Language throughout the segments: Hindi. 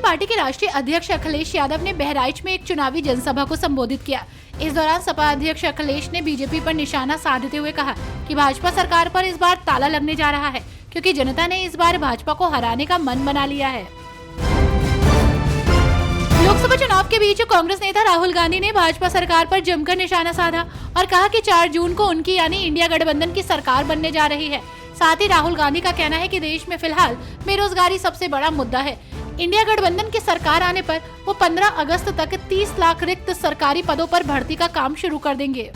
पार्टी के राष्ट्रीय अध्यक्ष अखिलेश यादव ने बहराइच में एक चुनावी जनसभा को संबोधित किया। इस दौरान सपा अध्यक्ष अखिलेश ने बीजेपी पर निशाना साधते हुए कहा कि भाजपा सरकार पर इस बार ताला लगने जा रहा है, क्योंकि जनता ने इस बार भाजपा को हराने का मन बना लिया है। लोकसभा चुनाव के बीच कांग्रेस नेता राहुल गांधी ने भाजपा सरकार पर जमकर निशाना साधा और कहा कि 4 जून को उनकी यानी इंडिया गठबंधन की सरकार बनने जा रही है। साथ ही राहुल गांधी का कहना है कि देश में फिलहाल बेरोजगारी सबसे बड़ा मुद्दा है। इंडिया गठबंधन की सरकार आने पर वो 15 अगस्त तक 30 लाख रिक्त सरकारी पदों पर भर्ती का काम शुरू कर देंगे।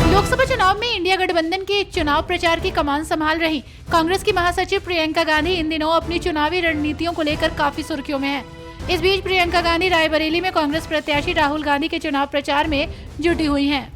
लोकसभा चुनाव में इंडिया गठबंधन के चुनाव प्रचार की कमान संभाल रही कांग्रेस की महासचिव प्रियंका गांधी इन दिनों अपनी चुनावी रणनीतियों को लेकर काफी सुर्खियों में है। इस बीच प्रियंका गांधी रायबरेली में कांग्रेस प्रत्याशी राहुल गांधी के चुनाव प्रचार में जुटी हुई हैं।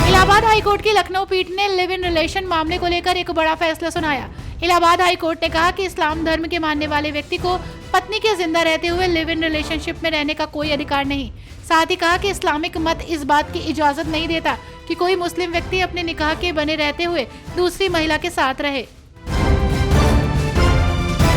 इलाहाबाद हाईकोर्ट की लखनऊ पीठ ने लिव इन रिलेशन मामले को लेकर एक बड़ा फैसला सुनाया। इलाहाबाद हाईकोर्ट ने कहा कि इस्लाम धर्म के मानने वाले व्यक्ति को पत्नी के जिंदा रहते हुए लिव इन रिलेशनशिप में रहने का कोई अधिकार नहीं। साथ ही कहा कि इस्लामिक मत इस बात की इजाजत नहीं देता कि कोई मुस्लिम व्यक्ति अपने निकाह के बने रहते हुए दूसरी महिला के साथ रहे।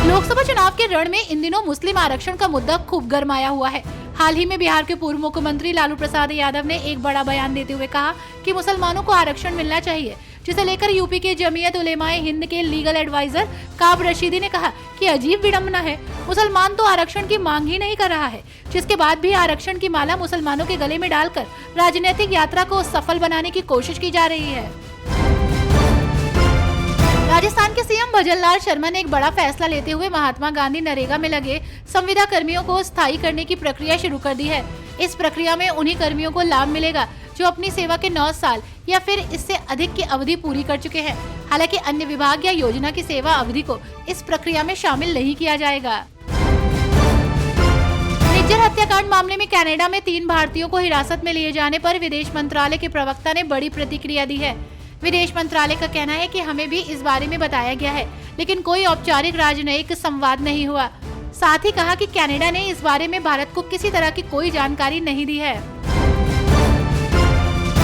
लोकसभा चुनाव के रण में इन दिनों मुस्लिम आरक्षण का मुद्दा खूब गरमाया हुआ है। हाल ही में बिहार के पूर्व मुख्यमंत्री लालू प्रसाद यादव ने एक बड़ा बयान देते हुए कहा कि मुसलमानों को आरक्षण मिलना चाहिए, जिसे लेकर यूपी के जमीयत उलेमाए हिंद के लीगल एडवाइजर काब रशीदी ने कहा कि अजीब विडंबना है, मुसलमान तो आरक्षण की मांग ही नहीं कर रहा है, जिसके बाद भी आरक्षण की माला मुसलमानों के गले में डालकर राजनीतिक यात्रा को सफल बनाने की कोशिश की जा रही है। राजस्थान के सीएम भजनलाल शर्मा ने एक बड़ा फैसला लेते हुए महात्मा गांधी नरेगा में लगे संविदा कर्मियों को स्थायी करने की प्रक्रिया शुरू कर दी है। इस प्रक्रिया में उन्हीं कर्मियों को लाभ मिलेगा जो अपनी सेवा के 9 साल या फिर इससे अधिक की अवधि पूरी कर चुके हैं। हालांकि अन्य विभाग या योजना की सेवा अवधि को इस प्रक्रिया में शामिल नहीं किया जाएगा। निज्जर हत्याकांड मामले में कनाडा में 3 भारतीयों को हिरासत में लिए जाने पर विदेश मंत्रालय के प्रवक्ता ने बड़ी प्रतिक्रिया दी है। विदेश मंत्रालय का कहना है कि हमें भी इस बारे में बताया गया है, लेकिन कोई औपचारिक राजनयिक संवाद नहीं हुआ। साथ ही कहा कि कनाडा ने इस बारे में भारत को किसी तरह की कोई जानकारी नहीं दी है।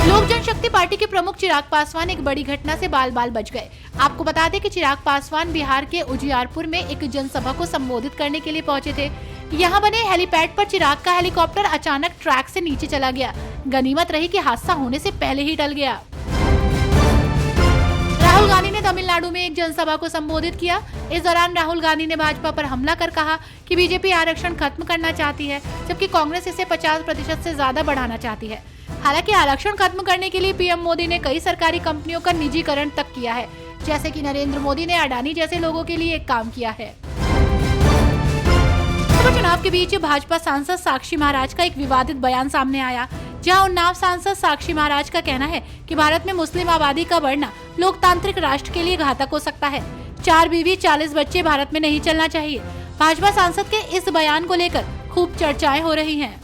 लोक जनशक्ति पार्टी के प्रमुख चिराग पासवान एक बड़ी घटना से बाल बाल बच गए। आपको बता दें कि चिराग पासवान बिहार के उजियारपुर में एक जनसभा को संबोधित करने के लिए पहुंचे थे। यहां बने हेलीपैड पर चिराग का हेलीकॉप्टर अचानक ट्रैक से नीचे चला गया। गनीमत रही कि हादसा होने से पहले ही टल गया। राहुल गांधी ने तमिलनाडु में एक जनसभा को संबोधित किया। इस दौरान राहुल गांधी ने भाजपा पर हमला कर कहा कि बीजेपी आरक्षण खत्म करना चाहती है, जबकि कांग्रेस इसे 50% से ज्यादा बढ़ाना चाहती है। हालांकि आरक्षण खत्म करने के लिए पीएम मोदी ने कई सरकारी कंपनियों का निजीकरण तक किया है, जैसे कि नरेंद्र मोदी ने अडानी जैसे लोगों के लिए काम किया है। चुनाव के बीच भाजपा सांसद साक्षी महाराज का एक विवादित बयान सामने आया, जहां उन्नाव सांसद साक्षी महाराज का कहना है कि भारत में मुस्लिम आबादी का बढ़ना लोकतांत्रिक राष्ट्र के लिए घातक हो सकता है। 4 बीवी 40 बच्चे भारत में नहीं चलना चाहिए। भाजपा सांसद के इस बयान को लेकर खूब चर्चाएं हो रही हैं।